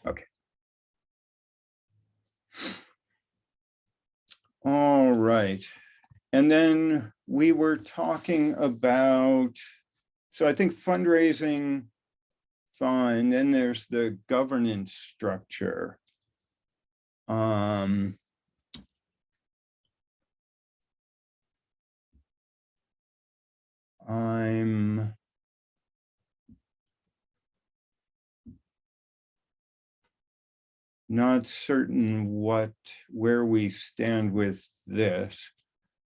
Okay. All right. And then we were talking about, so I think fundraising, fine. Then there's the governance structure. I'm not certain where we stand with this.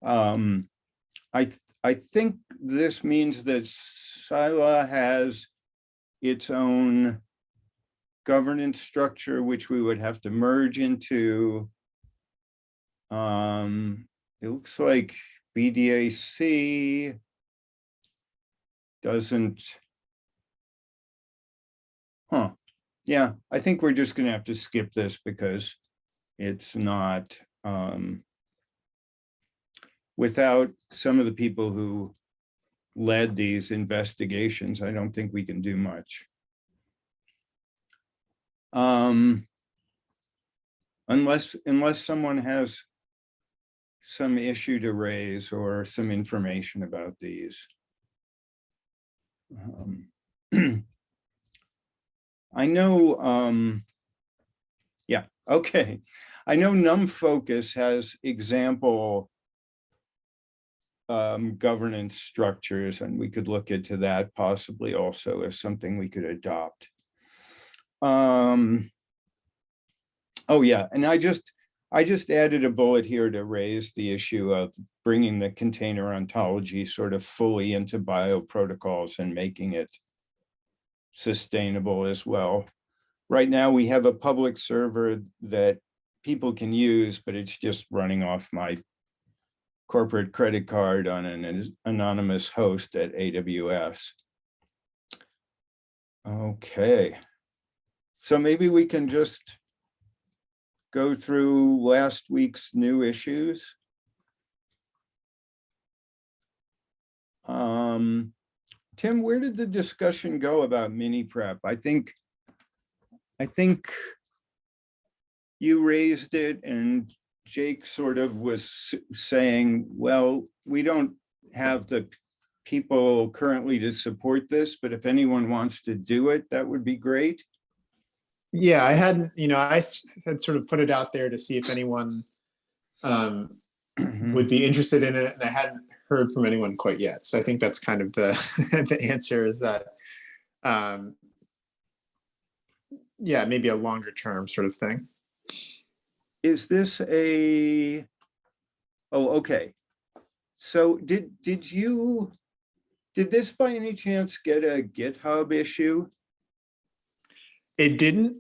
I think this means that SILA has its own governance structure, which we would have to merge into. It looks like BDAC doesn't. Yeah, I think we're just going to have to skip this because it's not, without some of the people who led these investigations, I don't think we can do much. Unless someone has some issue to raise or some information about these. I know, yeah, okay. I know NumFocus has example governance structures, and we could look into that possibly also as something we could adopt. Oh yeah, and I just added a bullet here to raise the issue of bringing the container ontology sort of fully into bioprotocols and making it sustainable as well. Right now we have a public server that people can use, but it's just running off my corporate credit card on an anonymous host at AWS. Okay, so maybe we can just go through last week's new issues. Tim, where did the discussion go about mini prep? I think you raised it and Jake sort of was saying, well, we don't have the people currently to support this, but if anyone wants to do it, that would be great. Yeah, I had sort of put it out there to see if anyone would be interested in it, and I hadn't heard from anyone quite yet. So I think that's kind of the the answer is that, yeah, maybe a longer term sort of thing. Is this a, oh, okay. So did this by any chance get a GitHub issue? It didn't.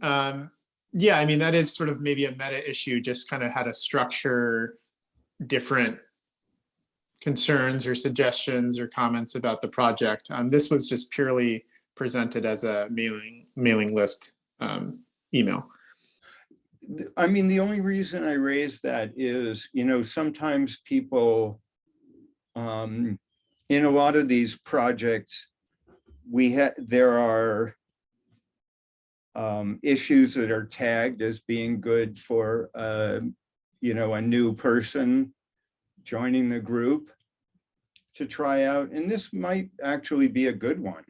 Yeah, I mean, that is sort of maybe a meta issue, just kind of how to structure different concerns or suggestions or comments about the project. This was just purely presented as a mailing list email. I mean, the only reason I raised that is, sometimes people, in a lot of these projects, there are issues that are tagged as being good for, a new person joining the group to try out. And this might actually be a good one,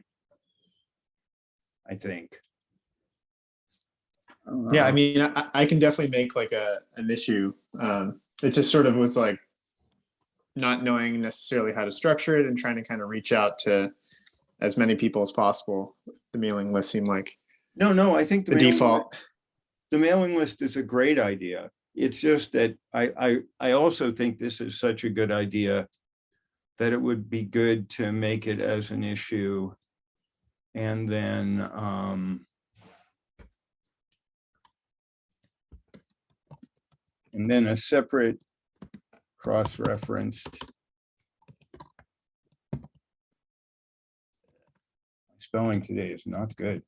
I think. Yeah, I mean, I can definitely make like an issue. It just sort of was like not knowing necessarily how to structure it and trying to kind of reach out to as many people as possible. The mailing list seemed like no, I think the default. The mailing list is a great idea. It's just that I also think this is such a good idea that it would be good to make it as an issue, and then a separate cross-referenced. Spelling today is not good.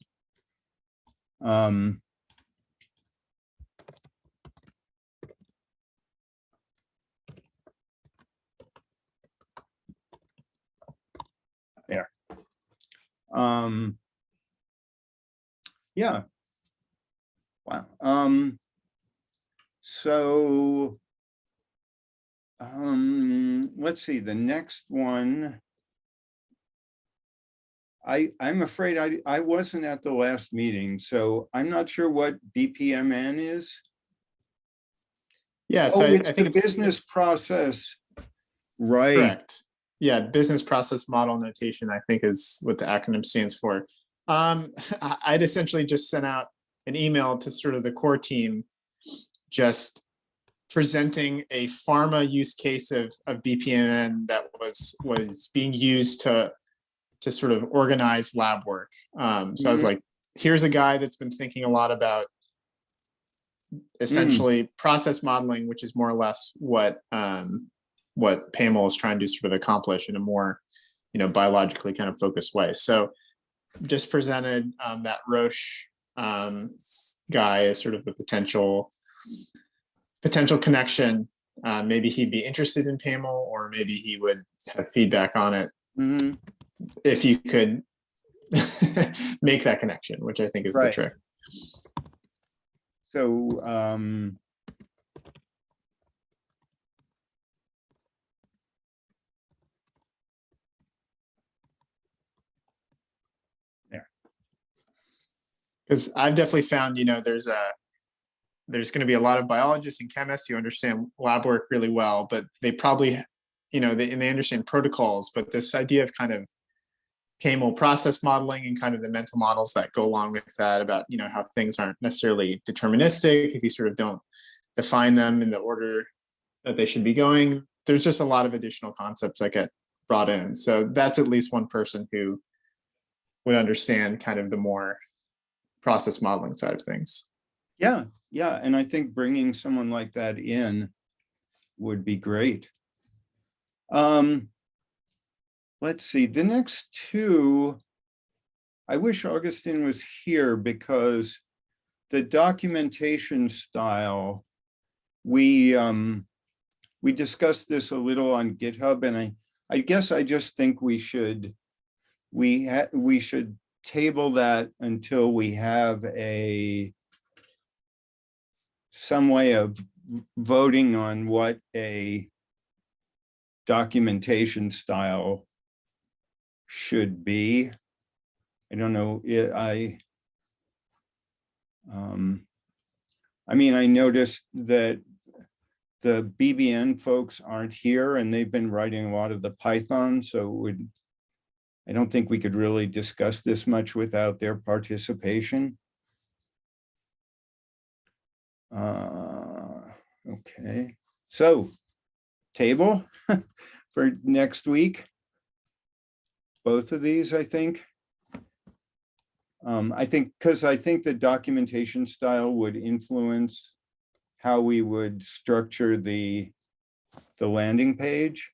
There. Yeah. Wow. So let's see, the next one. I'm afraid I wasn't at the last meeting, so I'm not sure what BPMN is. Yeah, so Oh, I it's think the it's business process, right? correct. Yeah, business process model notation, I think, is what the acronym stands for. I'd essentially just sent out an email to sort of the core team, just presenting a pharma use case of BPMN that was being used to sort of organize lab work. So I was Mhm. like, here's a guy that's been thinking a lot about Mm, essentially process modeling, which is more or less what PAML is trying to sort of accomplish in a more, biologically kind of focused way. So just presented that Roche guy as sort of a potential connection. Maybe he'd be interested in PAML, or maybe he would have feedback on it mhm. if you could make that connection, which I think is the Right. trick. So there. Because I've definitely found, there's going to be a lot of biologists and chemists who understand lab work really well, but they probably, they understand protocols, but this idea of kind of PAML process modeling and kind of the mental models that go along with that about, how things aren't necessarily deterministic if you sort of don't define them in the order that they should be going. There's just a lot of additional concepts that get brought in. So that's at least one person who would understand kind of the more process modeling side of things. Yeah, yeah. And I think bringing someone like that in would be great. Let's see, the next two, I wish Augustine was here because the documentation style, we discussed this a little on GitHub, and I guess I just think we should table that until we have some way of voting on what a documentation style should be. I don't know. I mean, I noticed that the BBN folks aren't here, and they've been writing a lot of the Python, so I don't think we could really discuss this much without their participation. Okay, so table for next week. Both of these, I think. Because I think the documentation style would influence how we would structure the landing page.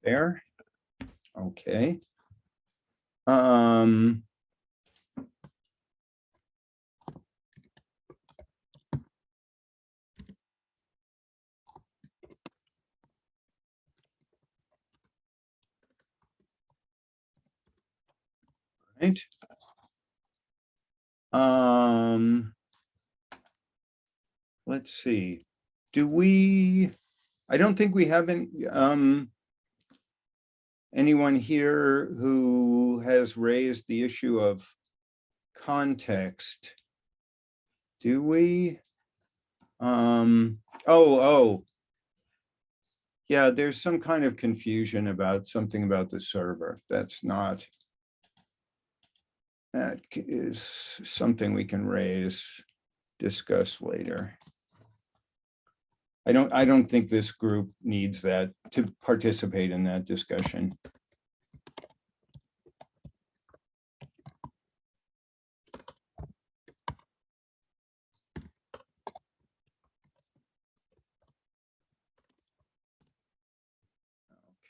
There. Okay. Right. Let's see. I don't think we have anyone here who has raised the issue of context. Do we? Oh, yeah, there's some kind of confusion about something about the server. That is something we can discuss later. I don't think this group needs that to participate in that discussion.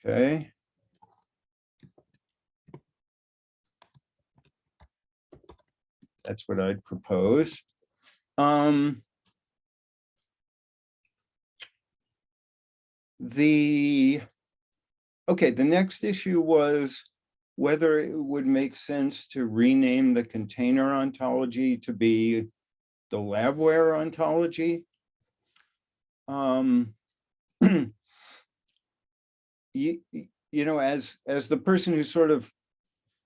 Okay. That's what I'd propose. Okay, the next issue was whether it would make sense to rename the container ontology to be the labware ontology. You know, as the person who sort of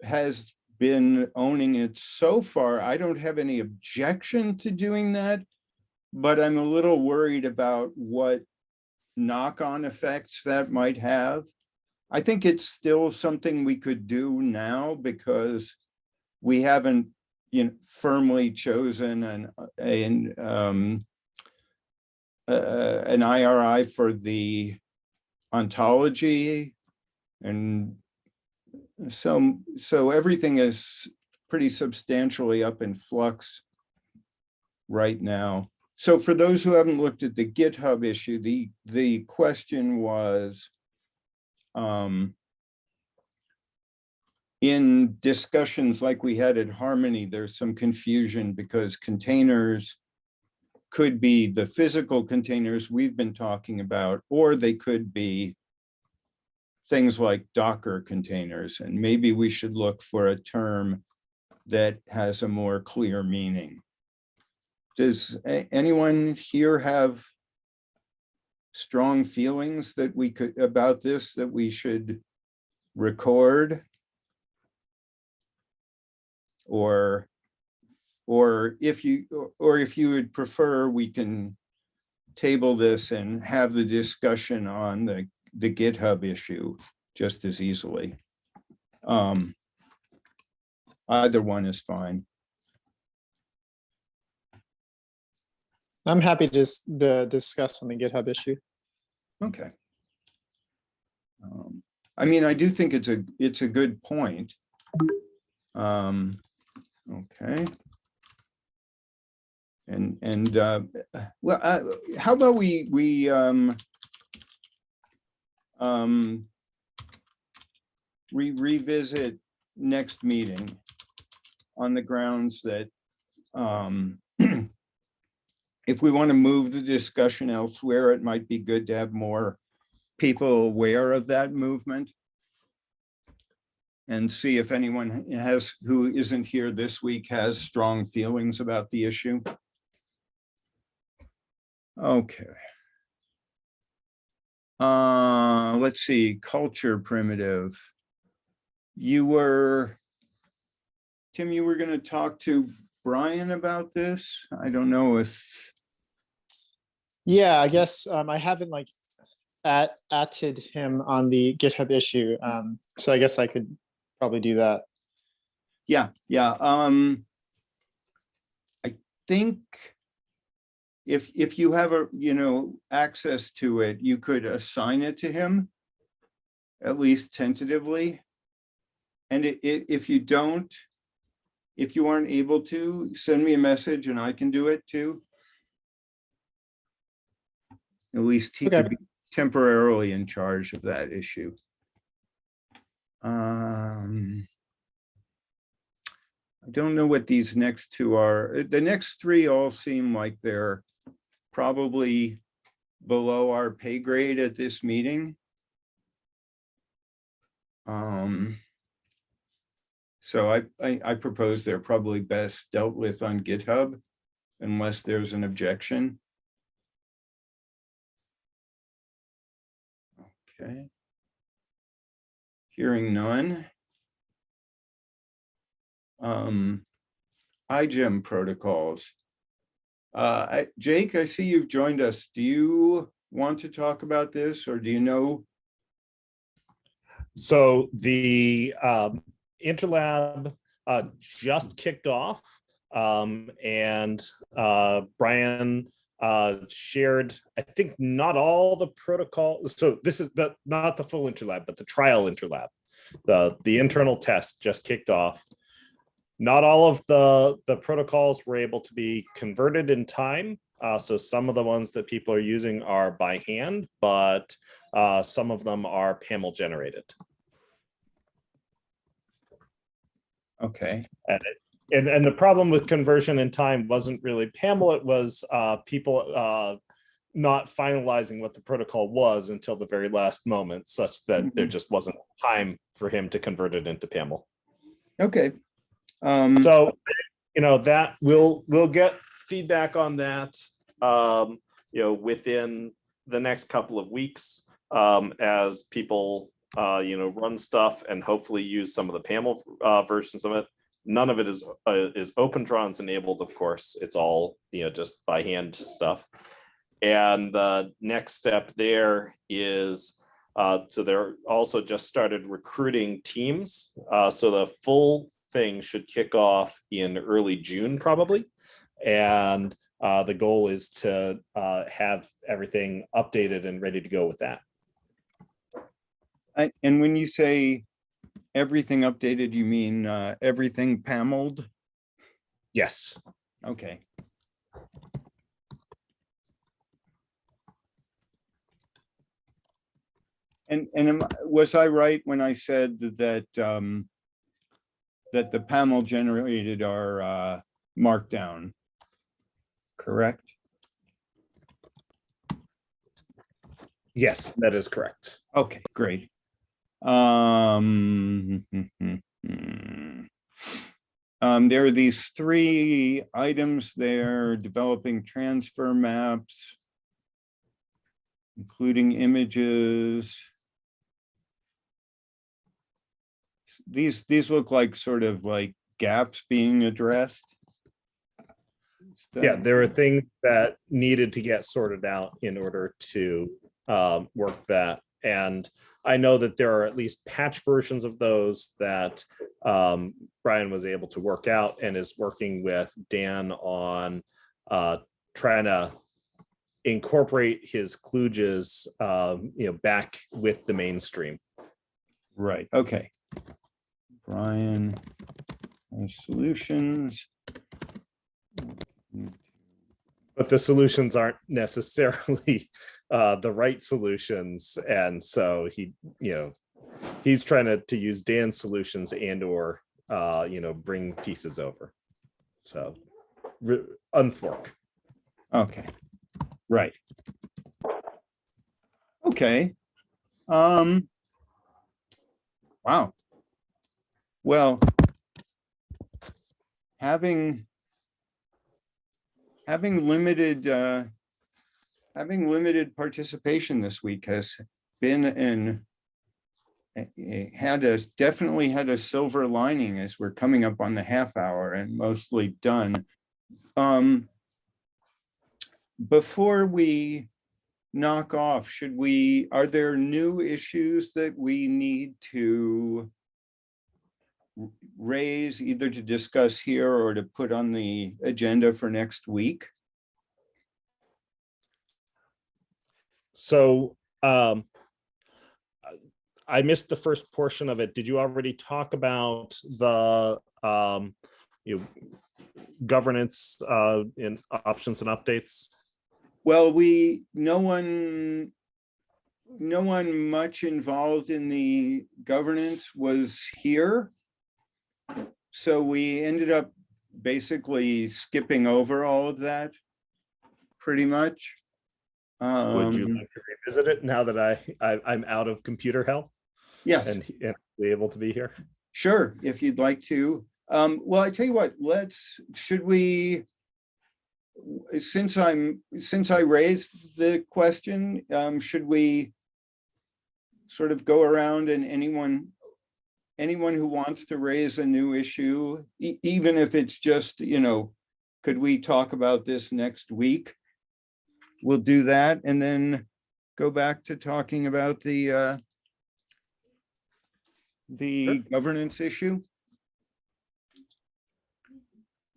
has been owning it so far, I don't have any objection to doing that, but I'm a little worried about what knock-on effects that might have. I think it's still something we could do now because we haven't, you know, firmly chosen an IRI for the ontology, and so everything is pretty substantially up in flux right now. So for those who haven't looked at the GitHub issue, the question was, in discussions like we had at Harmony, there's some confusion because containers could be the physical containers we've been talking about, or they could be things like Docker containers. And maybe we should look for a term that has a more clear meaning. Does anyone here have strong feelings that we could about this, that we should record? Or if you would prefer, we can table this and have the discussion on the GitHub issue just as easily. Either one is fine. I'm happy to just discuss on the GitHub issue. Okay. I mean, I do think it's a good point. Okay. And well, how about we revisit next meeting on the grounds that if we want to move the discussion elsewhere, it might be good to have more people aware of that movement, and see if anyone who isn't here this week has strong feelings about the issue. Okay. Let's see, culture primitive. Tim, you were going to talk to Brian about this. I don't know if. Yeah, I guess I haven't like atted him on the GitHub issue. So I guess I could probably do that. Yeah. I think if you have access to it, you could assign it to him, at least tentatively. And if you aren't able to, send me a message and I can do it too. At least he could be temporarily in charge of that issue. I don't know what these next two are. The next three all seem like they're probably below our pay grade at this meeting. So I propose they're probably best dealt with on GitHub unless there's an objection. Okay. Hearing none. iGEM protocols. Jake, I see you've joined us. Do you want to talk about this, or do you know? So the Interlab just kicked off, and Brian shared, I think, not all the protocol. So this is not the full Interlab, but the trial Interlab. The internal test just kicked off. Not all of the protocols were able to be converted in time. So some of the ones that people are using are by hand, but some of them are PAML generated. Okay. And the problem with conversion in time wasn't really PAML, it was people not finalizing what the protocol was until the very last moment, such that there just wasn't time for him to convert it into PAML. Okay. So, that we'll get feedback on that, within the next couple of weeks, as people, run stuff and hopefully use some of the PAML versions of it. None of it is OpenTrons enabled, of course. It's all, just by hand stuff. And the next step there is, so they're also just started recruiting teams. So the full thing should kick off in early June, probably. And the goal is to have everything updated and ready to go with that. And when you say everything updated, you mean everything PAML'd? Yes. Okay. And was I right when I said that that the PAML generated our markdown? Correct? Yes, that is correct. Okay, great. There are these 3 items there: developing transfer maps, including images. These look like sort of like gaps being addressed. Yeah, there are things that needed to get sorted out in order to work that. And I know that there are at least patch versions of those that Brian was able to work out and is working with Dan on trying to incorporate his kludges, back with the mainstream. Right. Okay. Brian solutions. But the solutions aren't necessarily the right solutions, and so he's trying to use Dan's solutions and or bring pieces over. So unfork. Okay. Right. Okay. Wow. Well, having limited participation this week has been definitely had a silver lining, as we're coming up on the half hour and mostly done. Before we knock off, are there new issues that we need to raise, either to discuss here or to put on the agenda for next week? So I missed the first portion of it. Did you already talk about the governance in options and updates? Well, no one much involved in the governance was here. So we ended up basically skipping over all of that pretty much. Would you like to revisit it now that I'm out of computer hell? Yes. And be able to be here? Sure, if you'd like to. Well, I tell you what, should we, since I raised the question, should we sort of go around and anyone who wants to raise a new issue, even if it's just, could we talk about this next week? We'll do that and then go back to talking about the Sure. governance issue.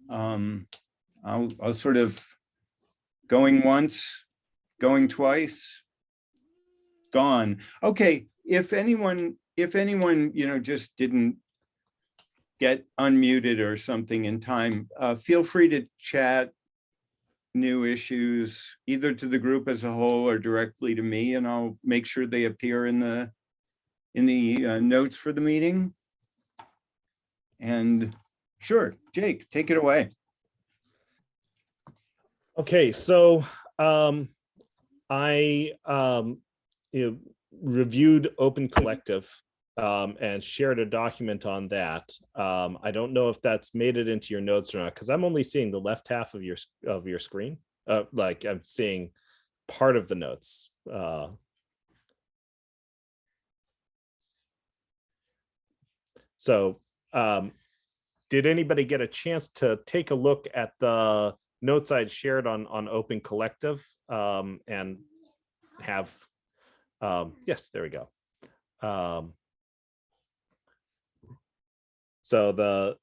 I'll sort of going once, going twice, gone. Okay, if anyone, just didn't get unmuted or something in time, feel free to chat new issues either to the group as a whole or directly to me, and I'll make sure they appear in the notes for the meeting. And Sure, Jake, take it away. Okay, so I reviewed Open Collective and shared a document on that. I don't know if that's made it into your notes or not, because I'm only seeing the left half of your screen. Like I'm seeing part of the notes. So did anybody get a chance to take a look at the notes I'd shared on Open Collective and have, yes, there we go. So the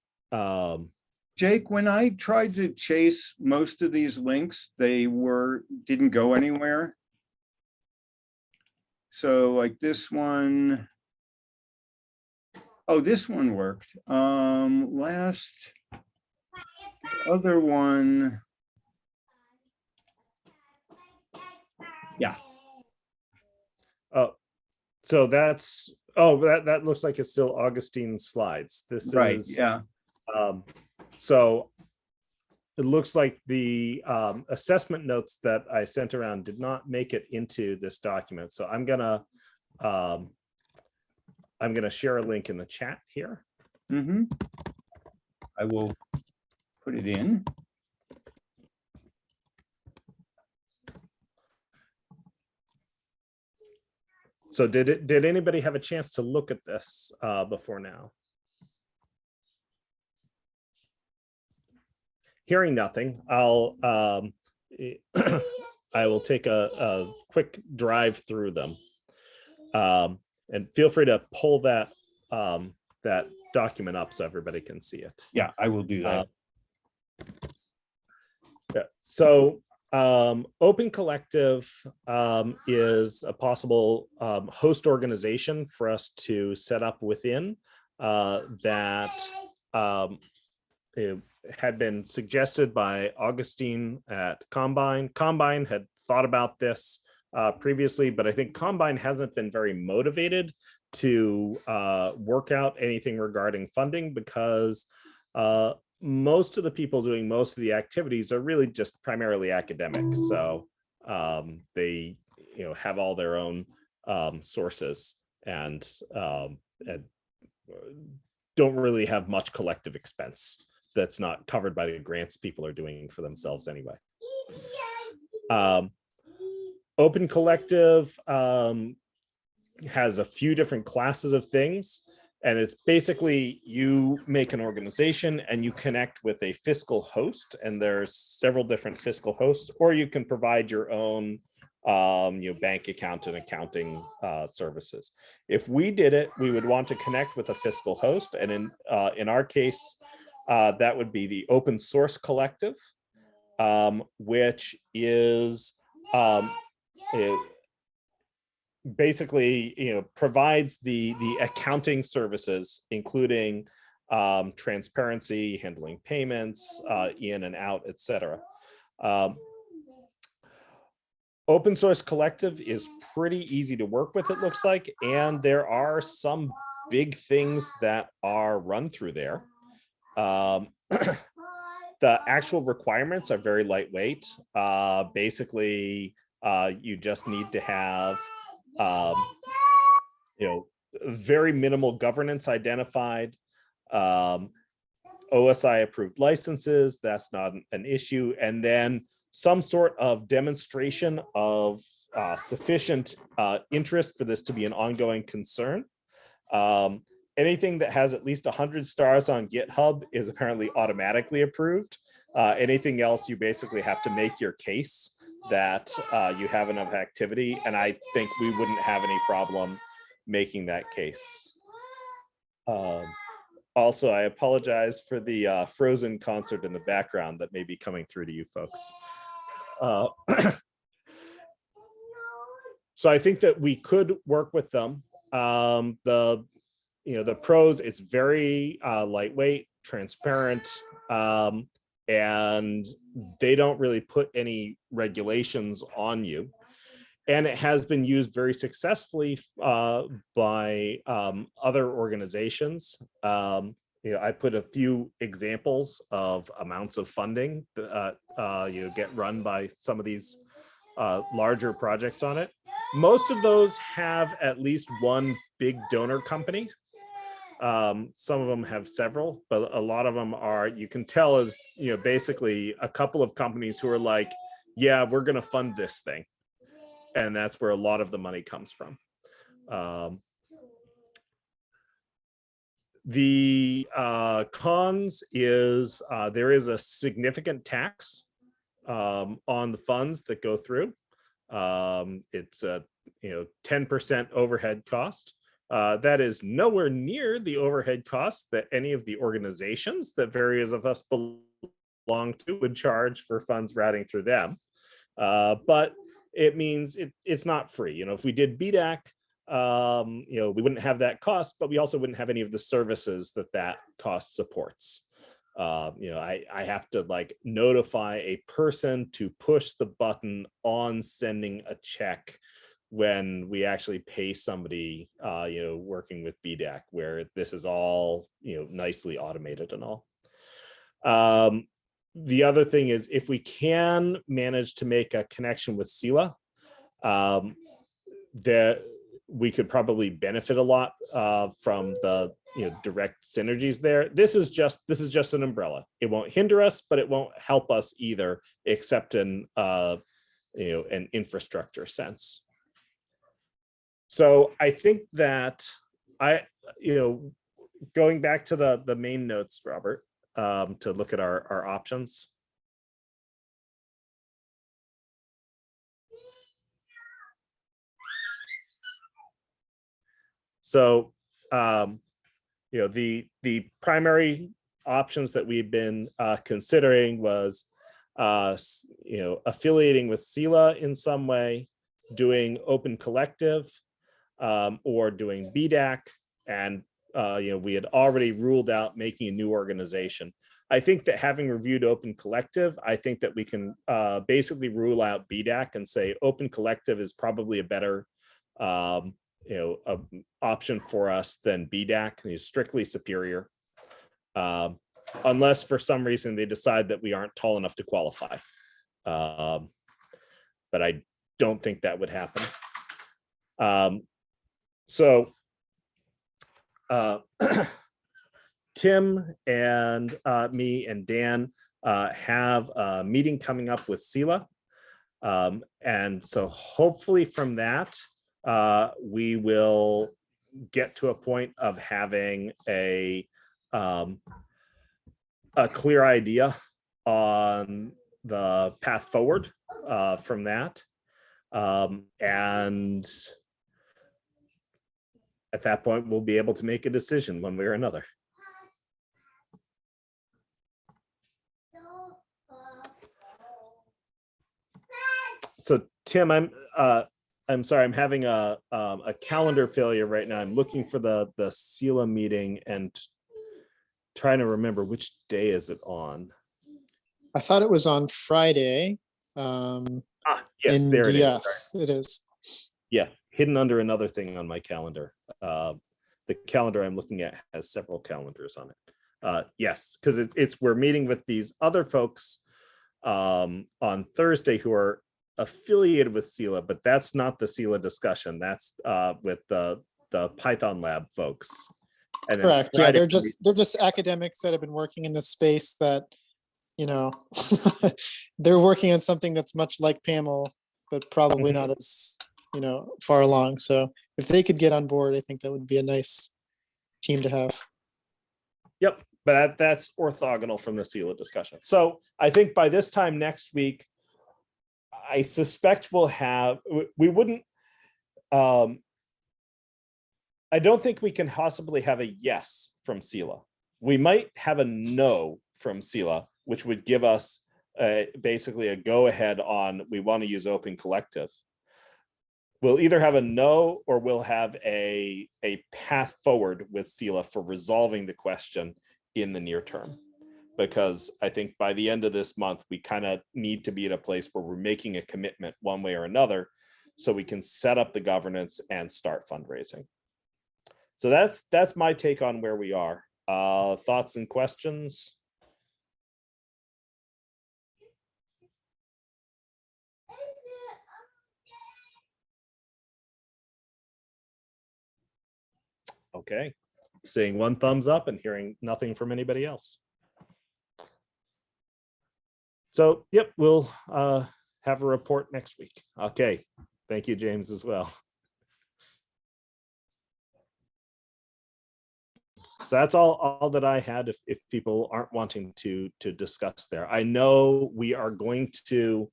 Jake, when I tried to chase most of these links, they didn't go anywhere. So like this one, oh, this one worked. Last other one. Yeah. Oh, so that's, oh, that looks like it's still Augustine's slides. This Right, is, yeah. So it looks like the assessment notes that I sent around did not make it into this document. So I'm gonna share a link in the chat here. Mm-hmm. I will put it in. So did anybody have a chance to look at this before now? Hearing nothing, I'll I will take a quick drive through them, and feel free to pull that that document up so everybody can see it. Yeah, I will do that. Yeah. So Open Collective is a possible host organization for us to set up within that it had been suggested by Augustine at Combine. Combine had thought about this previously, but I think Combine hasn't been very motivated to work out anything regarding funding because most of the people doing most of the activities are really just primarily academic. So they have all their own sources and don't really have much collective expense that's not covered by the grants people are doing for themselves anyway. Open Collective has a few different classes of things, and it's basically you make an organization and you connect with a fiscal host, and there's several different fiscal hosts, or you can provide your own bank account and accounting services. If we did it, we would want to connect with a fiscal host, and in our case, that would be the Open Source Collective, which is basically provides the accounting services, including transparency, handling payments, in and out, etc. Open Source Collective is pretty easy to work with, it looks like, and there are some big things that are run through there. The actual requirements are very lightweight. Basically, you just need to have very minimal governance identified, OSI approved licenses, that's not an issue, and then some sort of demonstration of sufficient interest for this to be an ongoing concern. Anything that has at least 100 stars on GitHub is apparently automatically approved. Anything else, you basically have to make your case that you have enough activity, and I think we wouldn't have any problem making that case. Also, I apologize for the Frozen concert in the background that may be coming through to you folks. So I think that we could work with them. The pros, it's very lightweight, transparent, and they don't really put any regulations on you. And it has been used very successfully by other organizations. I put a few examples of amounts of funding that get run by some of these larger projects on it. Most of those have at least one big donor company. Some of them have several, but a lot of them are, you can tell is, basically a couple of companies who are like, yeah, we're going to fund this thing. And that's where a lot of the money comes from. The cons is there is a significant tax on the funds that go through. It's a 10% overhead cost. That is nowhere near the overhead costs that any of the organizations that various of us belong to would charge for funds routing through them. But it means it's not free. If we did BDAC, we wouldn't have that cost, but we also wouldn't have any of the services that cost supports. I have to notify a person to push the button on sending a check when we actually pay somebody, working with BDAC, where this is all, nicely automated and all. The other thing is, if we can manage to make a connection with Sila, that we could probably benefit a lot from the direct synergies there. This is just an umbrella. It won't hinder us, but it won't help us either, except in an infrastructure sense. So I think that going back to the main notes, Robert, to look at our options. So, the primary options that we've been considering was, affiliating with Sila in some way, doing Open Collective, or doing BDAC, and we had already ruled out making a new organization. I think that having reviewed Open Collective, I think that we can basically rule out BDAC and say Open Collective is probably a better option for us than BDAC. Is strictly superior, unless for some reason they decide that we aren't tall enough to qualify. But I don't think that would happen. So Tim and me and Dan have a meeting coming up with Sila. And so hopefully from that, we will get to a point of having a clear idea on the path forward from that. And at that point, we'll be able to make a decision one way or another. So Tim, I'm sorry, I'm having a calendar failure right now. I'm looking for the Sila meeting and trying to remember which day is it on. I thought it was on Friday. Yes, there it is. Yes, it is. Yeah, hidden under another thing on my calendar. The calendar I'm looking at has several calendars on it. Yes, because we're meeting with these other folks on Thursday who are affiliated with Sila, but that's not the Sila discussion. That's with the Python Lab folks. And correct. Yeah, they're just academics that have been working in this space that, they're working on something that's much like PAML, but probably not as, far along. So if they could get on board, I think that would be a nice team to have. Yep, but that's orthogonal from the Sila discussion. So I think by this time next week, I suspect we wouldn't, I don't think we can possibly have a yes from Sila. We might have a no from Sila, which would give us basically a go ahead on, we want to use Open Collective. We'll either have a no or we'll have a path forward with Sila for resolving the question in the near term. Because I think by the end of this month, we kind of need to be at a place where we're making a commitment one way or another so we can set up the governance and start fundraising. So that's my take on where we are. Thoughts and questions? Okay, seeing one thumbs up and hearing nothing from anybody else. So, yep, we'll have a report next week. Okay, thank you, James, as well. So that's all that I had. If people aren't wanting to discuss there, I know we are going to,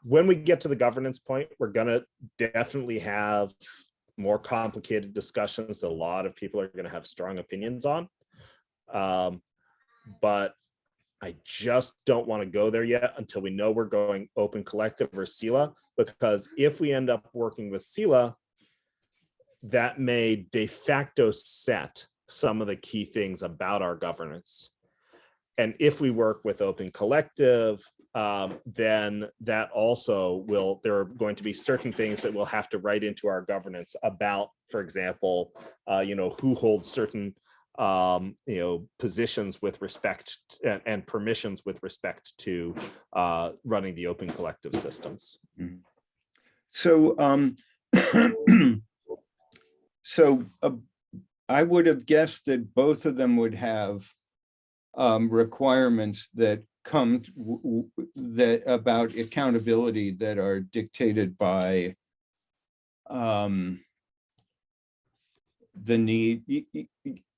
when we get to the governance point, we're gonna definitely have more complicated discussions that a lot of people are going to have strong opinions on. But I just don't want to go there yet until we know we're going open collective or SELA, because if we end up working with SELA, that may de facto set some of the key things about our governance. And if we work with open collective, then that also will, there are going to be certain things that we'll have to write into our governance about, for example, who holds certain, positions with respect and permissions with respect to running the open collective systems. So, I would have guessed that both of them would have requirements that come that about accountability that are dictated by the need,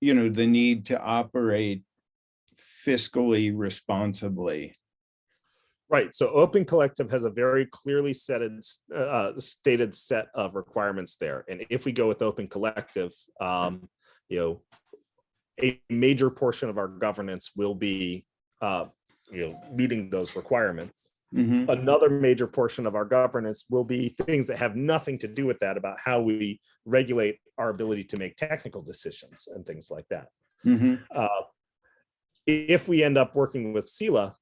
the need to operate fiscally responsibly. Right. So Open Collective has a very clearly stated set of requirements there. And if we go with Open Collective, a major portion of our governance will be meeting those requirements. Mm-hmm. Another major portion of our governance will be things that have nothing to do with that, about how we regulate our ability to make technical decisions and things like that. Mm-hmm. If we end up working with SELA,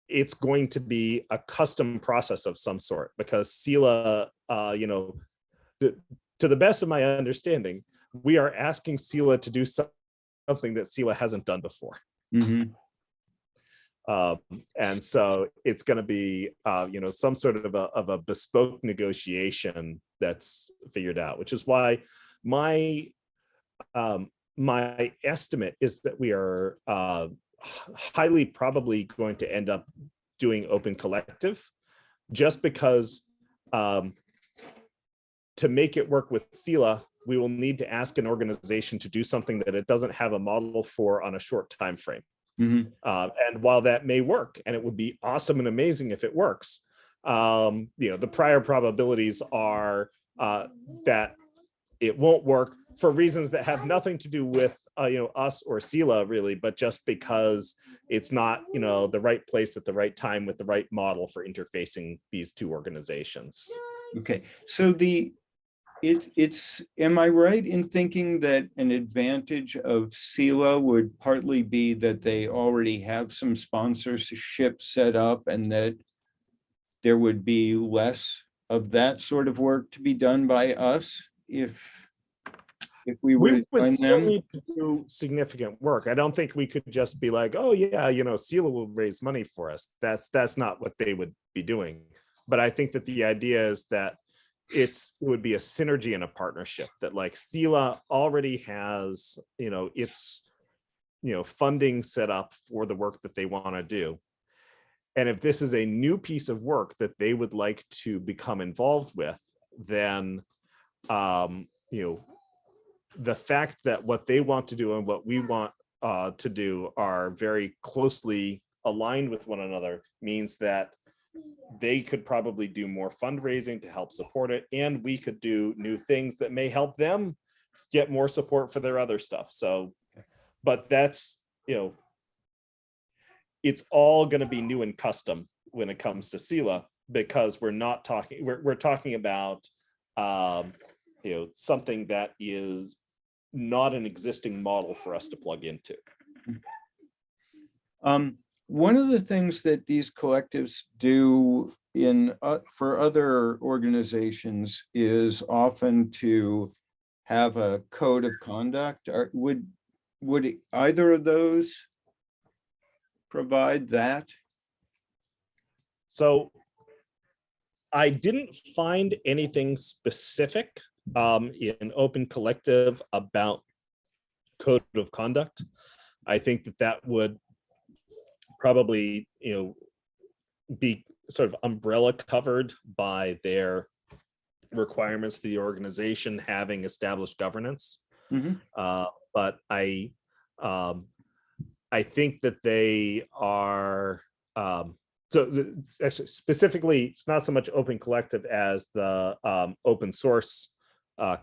it's going to be a custom process of some sort, because SELA, to the best of my understanding, we are asking SELA to do something that SELA hasn't done before. Mm-hmm. And so it's going to be, some sort of a bespoke negotiation that's figured out, which is why my estimate is that we are highly probably going to end up doing Open Collective, just because to make it work with SELA, we will need to ask an organization to do something that it doesn't have a model for on a short time frame. Mm-hmm. And while that may work, and it would be awesome and amazing if it works, the prior probabilities are that it won't work for reasons that have nothing to do with us or SELA really, but just because it's not the right place at the right time with the right model for interfacing these two organizations. Okay, so am I right in thinking that an advantage of SELA would partly be that they already have some sponsorship set up, and that there would be less of that sort of work to be done by us if we were to join still them? need to do significant work. I don't think we could just be like, oh yeah, SELA will raise money for us. That's not what they would be doing. But I think that the idea is that it would be a synergy and a partnership, that like SELA already has, its, funding set up for the work that they want to do. And if this is a new piece of work that they would like to become involved with, then, the fact that what they want to do and what we want to do are very closely aligned with one another means that they could probably do more fundraising to help support it, and we could do new things that may help them get more support for their other stuff. So, but that's, it's all going to be new and custom when it comes to SELA, because we're talking about something that is not an existing model for us to plug into. One of the things that these collectives do for other organizations is often to have a code of conduct? Or would either of those provide that? So I didn't find anything specific in Open Collective about code of conduct. I think that would probably, be sort of umbrella covered by their requirements for the organization having established governance. Mhm. But I think that they are, actually specifically, it's not so much Open Collective as the open source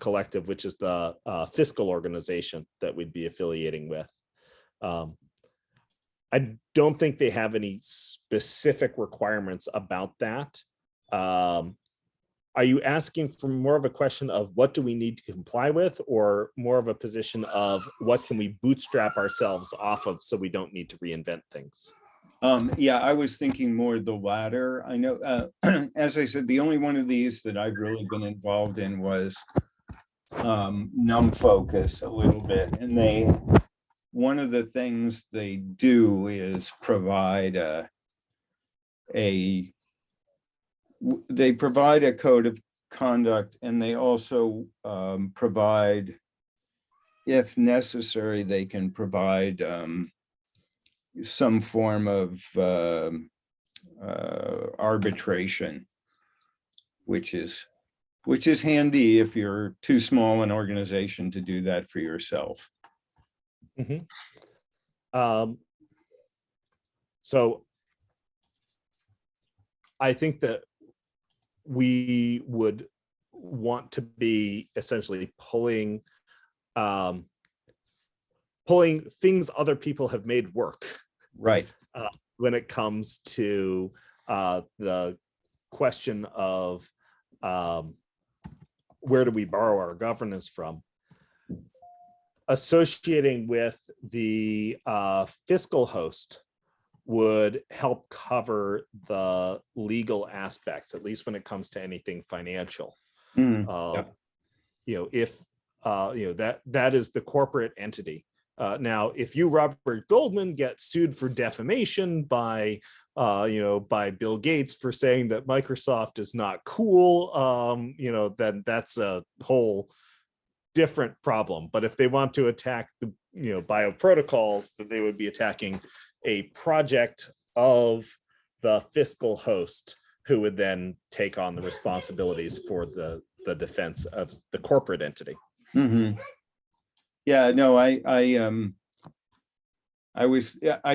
collective, which is the fiscal organization that we'd be affiliating with. I don't think they have any specific requirements about that. Are you asking for more of a question of what do we need to comply with, or more of a position of what can we bootstrap ourselves off of so we don't need to reinvent things? Yeah, I was thinking more the latter. I know, as I said, the only one of these that I've really been involved in was NumFocus a little bit, and one of the things they do is provide they provide a code of conduct, and they also provide, if necessary, they can provide some form of arbitration, which is handy if you're too small an organization to do that for yourself. So I think that we would want to be essentially pulling things other people have made work, Right. when it comes to the question of where do we borrow our governance from. Associating with the fiscal host would help cover the legal aspects, at least when it comes to anything financial. Yeah. If that is the corporate entity. Now, if you, Robert Goldman, get sued for defamation by Bill Gates for saying that Microsoft is not cool, then that's a whole different problem. But if they want to attack the bioprotocols, then they would be attacking a project of the fiscal host, who would then take on the responsibilities for the defense of the corporate entity. Mm-hmm. Yeah, no, I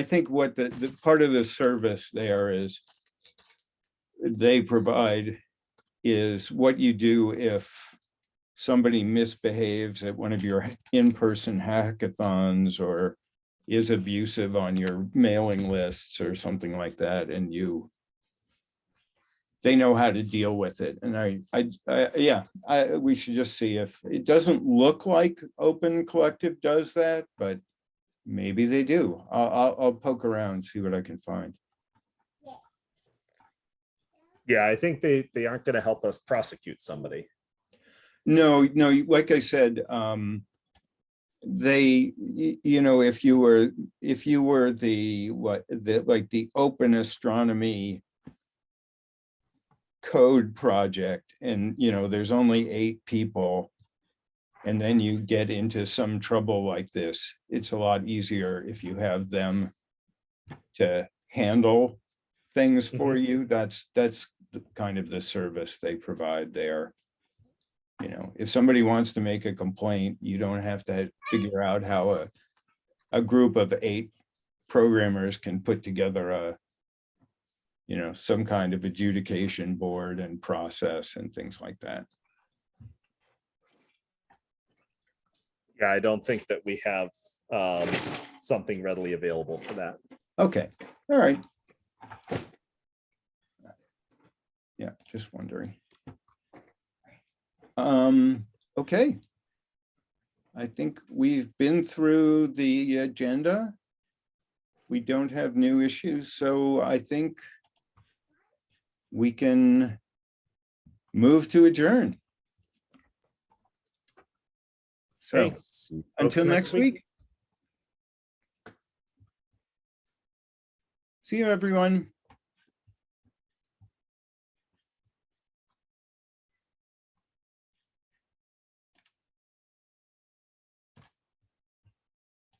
think what the part of the service there is they provide is what you do if somebody misbehaves at one of your in-person hackathons or is abusive on your mailing lists or something like that, and they know how to deal with it. And we should just see if it doesn't look like Open Collective does that, but maybe they do. I'll poke around, see what I can find. Yeah, I think they aren't going to help us prosecute somebody. No, like I said, they, if you were the Open Astronomy code project, and there's only 8 people, and then you get into some trouble like this, it's a lot easier if you have them to handle things for you. That's kind of the service they provide there. If somebody wants to make a complaint, you don't have to figure out how a group of 8 programmers can put together some kind of adjudication board and process and things like that. Yeah, I don't think that we have something readily available for that. Okay, all right. Yeah, just wondering. Okay. I think we've been through the agenda. We don't have new issues, so I think we can move to adjourn. So Hey, see you folks until next week. See you, everyone.